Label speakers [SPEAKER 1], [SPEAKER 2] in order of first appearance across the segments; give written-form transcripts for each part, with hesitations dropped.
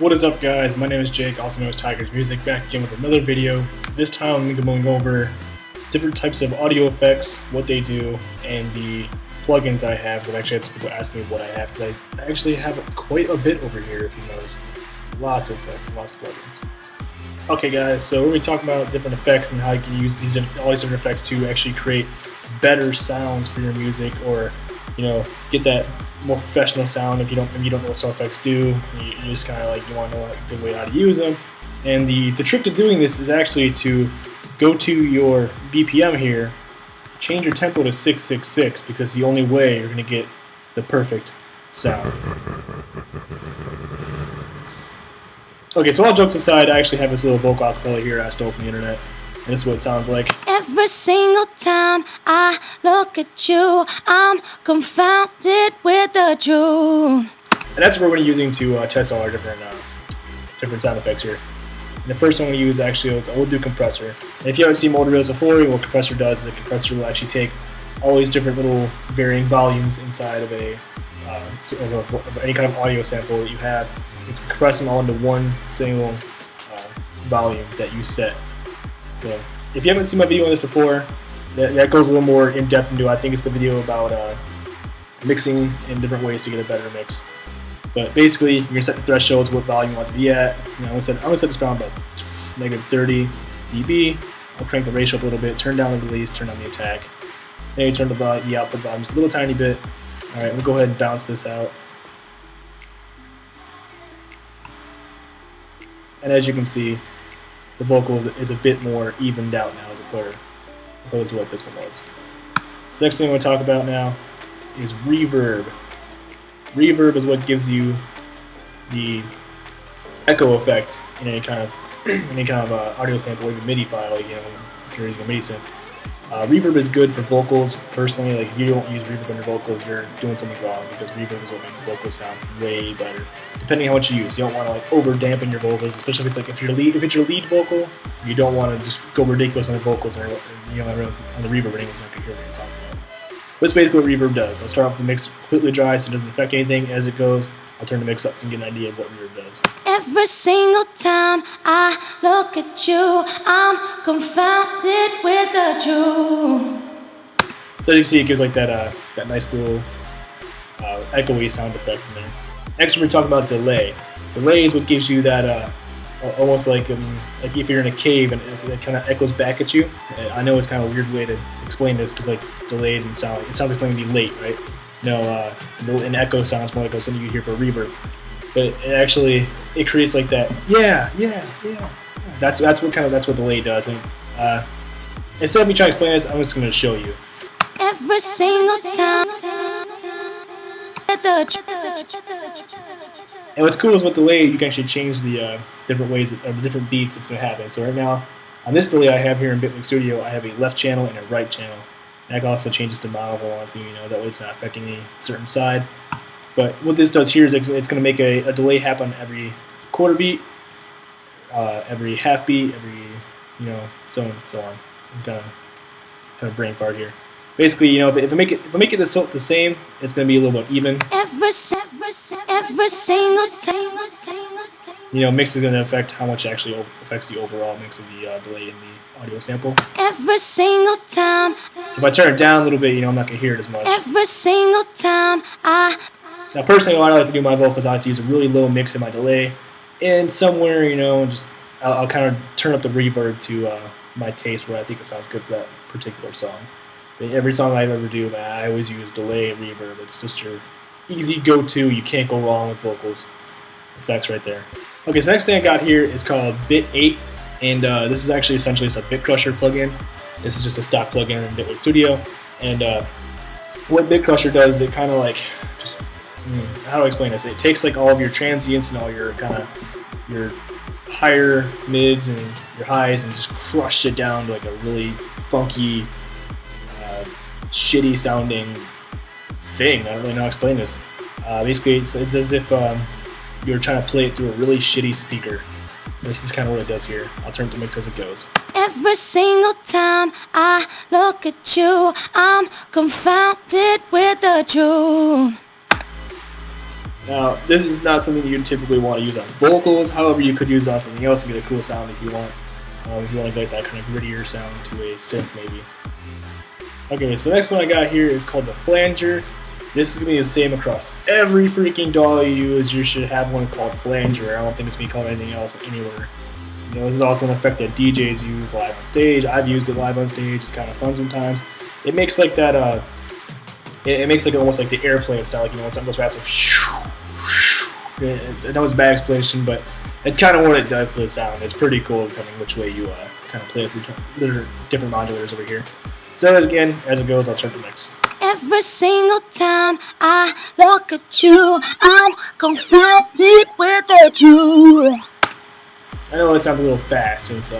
[SPEAKER 1] What is up, guys? My name is Jake, also known as Tiger's Music, back again with another video. This time I'm going to go over different types of audio effects, what they do, and the plugins I have. I've actually had some people ask me what I have, because I actually have quite a bit over here, if you notice. Lots of effects, lots of plugins. Okay guys, so we're going to be talking about different effects and how you can use all these different effects to actually create better sounds for your music, or get that more professional sound if you don't know what sound effects do. You just kind of like, you want to know a good way how to use them. And the trick to doing this is actually to go to your BPM here, change your tempo to 666, because it's the only way you're going to get the perfect sound. Okay, so all jokes aside, I actually have this little vocal acapella here I stole from the internet. And this is what it sounds like.
[SPEAKER 2] Every single time I look at you, I'm confounded with the truth.
[SPEAKER 1] And that's what we're going to be using to test all our different sound effects here. And the first one we use actually is we'll do Compressor. And if you haven't seen my older videos before, what Compressor does is the Compressor will actually take all these different little varying volumes inside of of any kind of audio sample that you have. It's compressing all into one single volume that you set. So if you haven't seen my video on this before, that goes a little more in depth into it. I think it's the video about mixing in different ways to get a better mix. But basically, you're gonna set the thresholds, what volume you want to be at. I'm gonna set this down about -30 dB. I'll crank the ratio up a little bit, turn down the release, turn down the attack. Maybe turn the output volume just a little tiny bit. All right, we'll go ahead and bounce this out. And as you can see, the vocal is a bit more evened out now as opposed to what this one was. So next thing I'm going to talk about now is reverb. Reverb is what gives you the echo effect in any kind of audio sample, or even MIDI file. If you're using a MIDI synth. Reverb is good for vocals. Personally, like if you don't use reverb on your vocals, you're doing something wrong, because reverb is what makes vocals sound way better. Depending on how much you use, you don't want to like over dampen your vocals, especially if it's like if it's your lead vocal, you don't want to just go ridiculous on the vocals, and everyone's on the reverb, anyone's not gonna hear what you're talking about. That's basically what reverb does. I'll start off the mix completely dry, so it doesn't affect anything. As it goes, I'll turn the mix up so you can get an idea of what reverb does.
[SPEAKER 2] Every single time I look at you, I'm confounded with the truth.
[SPEAKER 1] So as you can see, it gives like that nice little echoey sound effect in there. Next, we're going to talk about delay. Delay is what gives you that almost like if you're in a cave and it kind of echoes back at you. I know it's kind of a weird way to explain this, because like delayed and it sounds like something to be late, right? No, an echo sounds more like something you hear for a reverb. But it creates like that. Yeah. That's what delay does. And instead of me trying to explain this, I'm just going to show you.
[SPEAKER 2] Every single time.
[SPEAKER 1] And what's cool is with delay, you can actually change the different ways or the different beats that's going to happen. So right now, on this delay I have here in Bitmix Studio, I have a left channel and a right channel. And I can also change this to mono if I want to, that way it's not affecting any certain side. But what this does here is it's going to make a delay happen every quarter beat, every half beat, every, so on, so on. I'm kind of have a brain fart here. Basically, if I make it the same, it's going to be a little bit even.
[SPEAKER 2] Every single time.
[SPEAKER 1] Mix is going to affect how much it actually affects the overall mix of the delay in the audio sample.
[SPEAKER 2] Every single time.
[SPEAKER 1] So if I turn it down a little bit, I'm not going to hear it as much.
[SPEAKER 2] Every single time.
[SPEAKER 1] Now, personally, what I like to do with my vocals, I like to use a really low mix in my delay, and somewhere, I'll kind of turn up the reverb to my taste, where I think it sounds good for that particular song. But every song I ever do, I always use delay and reverb. It's just your easy go-to. You can't go wrong with vocals effects right there. Okay, so next thing I got here is called Bit 8, and this is actually essentially just a Bit Crusher plugin. This is just a stock plugin in Bitmix Studio, and what Bit Crusher does is it kind of like how do I explain this? It takes like all of your transients and all your your higher mids and your highs and just crush it down to like a really funky, shitty sounding thing. I don't really know how to explain this. Basically, it's as if you're trying to play it through a really shitty speaker. This is kind of what it does here. I'll turn up the mix as it goes.
[SPEAKER 2] Every single time I look at you, I'm confounded with the truth.
[SPEAKER 1] Now, this is not something you typically want to use on vocals. However, you could use it on something else and get a cool sound if you want. If you want to get that kind of grittier sound to a synth, maybe. Okay, so the next one I got here is called the flanger. This is going to be the same across every freaking DAW you use. You should have one called flanger. I don't think it's going to be called anything else anywhere. You know, this is also an effect that DJs use live on stage. I've used it live on stage. It's kind of fun sometimes. It makes like that. It makes like almost like the airplane sound, like, you know, when something goes fast. I know it's a bad explanation, but it's kind of what it does to the sound. It's pretty cool, depending which way you kind of play it through the different modulators over here. So again, as it goes, I'll turn the mix.
[SPEAKER 2] Every single time I look at you, I'm confounded with the truth.
[SPEAKER 1] I know it sounds a little fast since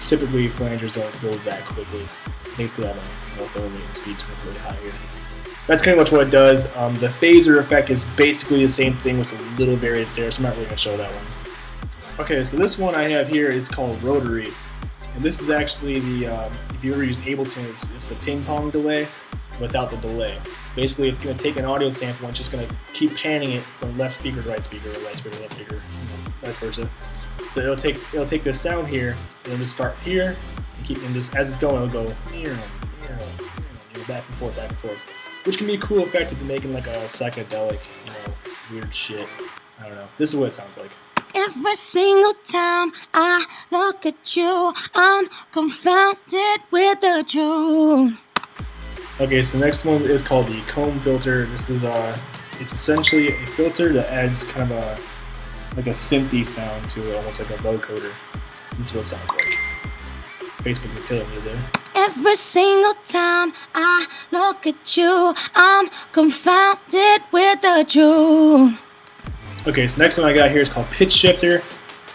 [SPEAKER 1] typically flangers don't go that quickly. I think it's because I have a low filling rate and speed turns really high here. That's kind of much what it does. The phaser effect is basically the same thing with a little variance there, so I'm not really going to show that one. Okay, so this one I have here is called rotary. And this is actually the, if you ever used Ableton, it's the ping pong delay without the delay. Basically, it's going to take an audio sample and it's just going to keep panning it from left speaker to right speaker, or right speaker to left speaker, vice versa. So it'll take this sound here, and it'll just start here, and just as it's going, it'll go back and forth, which can be a cool effect if you're making like a psychedelic, weird shit. I don't know. This is what it sounds like.
[SPEAKER 2] Every single time I look at you, I'm confounded with the truth.
[SPEAKER 1] Okay, so the next one is called the comb filter. This is it's essentially a filter that adds kind of like a synthy sound to it, almost like a vocoder. This is what it sounds like. Facebook is killing you there.
[SPEAKER 2] Every single time I look at you, I'm confounded with the truth.
[SPEAKER 1] Okay, so next one I got here is called pitch shifter,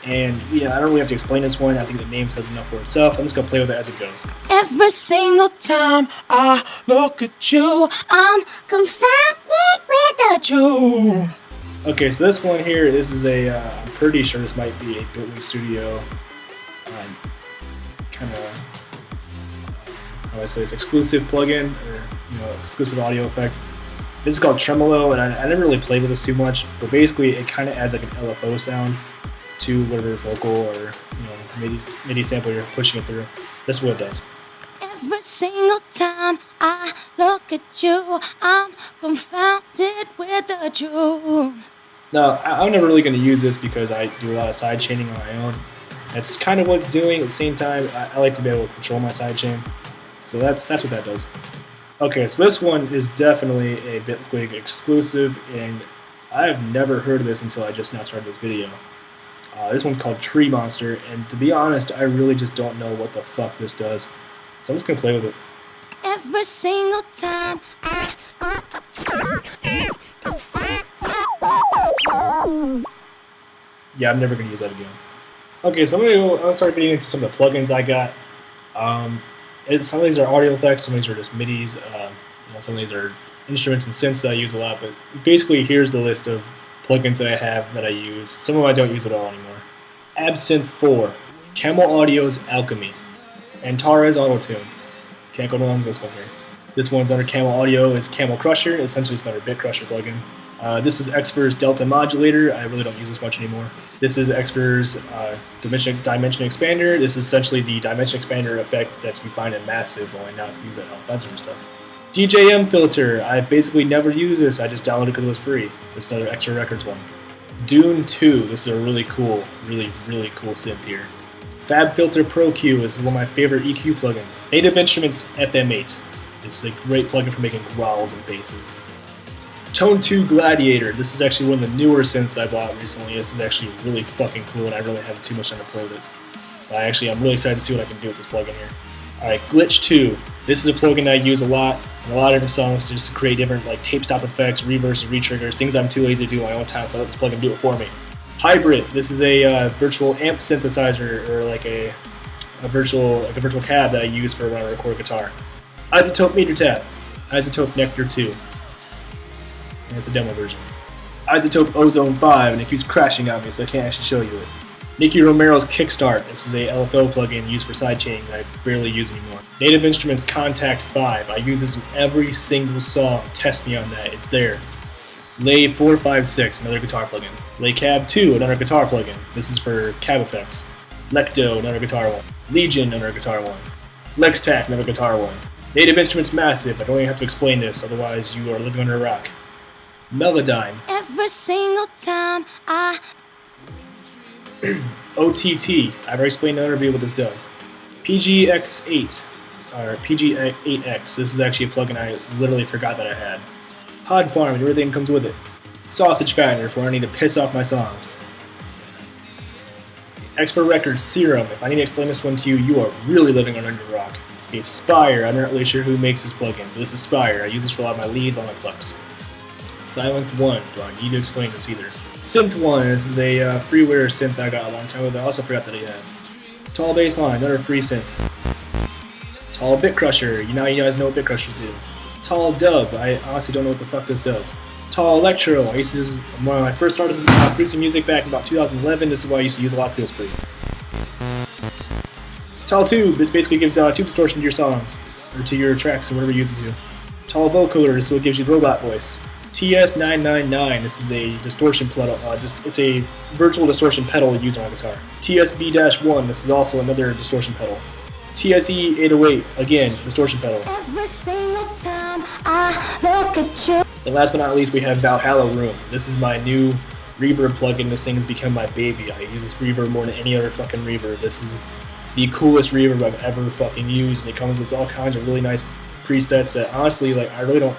[SPEAKER 1] and I don't really have to explain this one. I think the name says enough for itself. I'm just gonna play with it as it goes.
[SPEAKER 2] Every single time I look at you, I'm confounded with the truth.
[SPEAKER 1] Okay, so this one here, this is I'm pretty sure this might be a Built-In Studio kind of, how do I say this, exclusive plugin, or exclusive audio effect. This is called Tremolo, and I never really played with this too much, but basically it kind of adds like an LFO sound to whatever vocal or MIDI sample you're pushing it through. That's what it does.
[SPEAKER 2] Every single time I look at you, I'm confounded with the truth.
[SPEAKER 1] Now, I'm never really going to use this because I do a lot of side chaining on my own. That's kind of what it's doing. At the same time, I like to be able to control my side chain. So that's what that does. Okay, so this one is definitely a Bitwig exclusive, and I have never heard of this until I just now started this video. This one's called Tree Monster, and to be honest, I really just don't know what the fuck this does. So I'm just going to play with it.
[SPEAKER 2] Every single time I look at you, I'm confounded with the truth.
[SPEAKER 1] Yeah, I'm never going to use that again. Okay, so I'm going to start getting into some of the plugins I got. Some of these are audio effects, some of these are just MIDIs, some of these are instruments and synths that I use a lot, but basically here's the list of plugins that I have that I use. Some of them I don't use at all anymore. Absinthe 4, Camel Audio's Alchemy, Antares Autotune. Can't go wrong with this one here. This one's under Camel Audio, is Camel Crusher, essentially it's another Bit Crusher plugin. This is Xver's Delta Modulator. I really don't use this much anymore. This is Xver's Dimension Expander. This is essentially the Dimension Expander effect that you find in Massive, when I now use it on a bunch of stuff. DJM Filter. I basically never use this. I just downloaded it because it was free. This is another Extra Records one. Dune 2. This is a really cool, really cool synth here. Fab Filter Pro Q. This is one of my favorite EQ plugins. Native Instruments FM8. This is a great plugin for making growls and basses. Tone 2 Gladiator. This is actually one of the newer synths I bought recently. This is actually really fucking cool, and I really have too much time to play with it. I'm really excited to see what I can do with this plugin here. Alright, Glitch 2. This is a plugin I use a lot in a lot of different songs to just create different tape stop effects, reverbs, re-triggers, things I'm too lazy to do on my own time, so I let this plugin do it for me. Hybrid. This is a virtual amp synthesizer, or a virtual cab that I use for when I record guitar. Isotope Meter Tab. Isotope Nectar 2. It's a demo version. Isotope Ozone 5, and it keeps crashing on me, so I can't actually show you it. Nicky Romero's Kickstart. This is a LFO plugin used for sidechaining that I barely use anymore. Native Instruments Contact 5. I use this in every single song. Test me on that. It's there. Lay 456, another guitar plugin. Lay Cab 2, another guitar plugin. This is for cab effects. Lecto, another guitar one. Legion, another guitar one. Lextac, another guitar one. Native Instruments Massive, I don't even have to explain this, otherwise you are living under a rock. Melodyne.
[SPEAKER 2] Every single time I
[SPEAKER 1] OTT, I've already explained in another video what this does. PGX8, or PG8X, this is actually a plugin I literally forgot that I had. Pod Farm, everything comes with it. Sausage Finder, for when I need to piss off my songs. X for Records, Serum, if I need to explain this one to you, you are really living under a rock. Okay, Spire, I'm not really sure who makes this plugin, but this is Spire. I use this for a lot of my leads on my clips. Silent One, do I need to explain this either? Synth One, this is a freeware synth I got a long time ago. I also forgot that I had. Tall Bassline, another free synth. Tall Bit Crusher, you guys know what Bit Crushers do. Tall Dub, I honestly don't know what the fuck this does. Tall Electro, I used to use when I first started producing music back in about 2011. This is why I used to use a lot of Feels Free. Tall Tube, this basically gives tube distortion to your songs, or to your tracks, or whatever you use it to. Tall Vocaler, this is what gives you the robot voice. TS999, this is a distortion pedal, it's a virtual distortion pedal used on a guitar. TSB-1, this is also another distortion pedal. TSE808, again, distortion pedal.
[SPEAKER 2] every single time I look at you.
[SPEAKER 1] And last but not least, we have Valhalla Room. This is my new reverb plugin. This thing has become my baby. I use this reverb more than any other fucking reverb. This is the coolest reverb I've ever fucking used, and it comes with all kinds of really nice presets that honestly, like, I really don't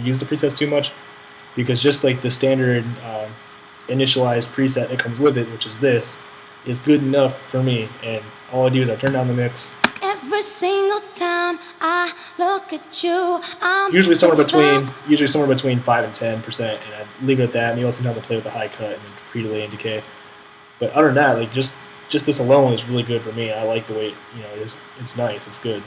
[SPEAKER 1] use the presets too much, because just like the standard initialized preset that comes with it, which is this, is good enough for me. And all I do is I turn down the mix.
[SPEAKER 2] Every single time I look at you, I'm
[SPEAKER 1] Usually somewhere between 5 and 10%, and I leave it at that. And you also have to play with the high cut and pre-delay and decay. But other than that, like just this alone is really good for me. I like the way it is. It's nice. It's good.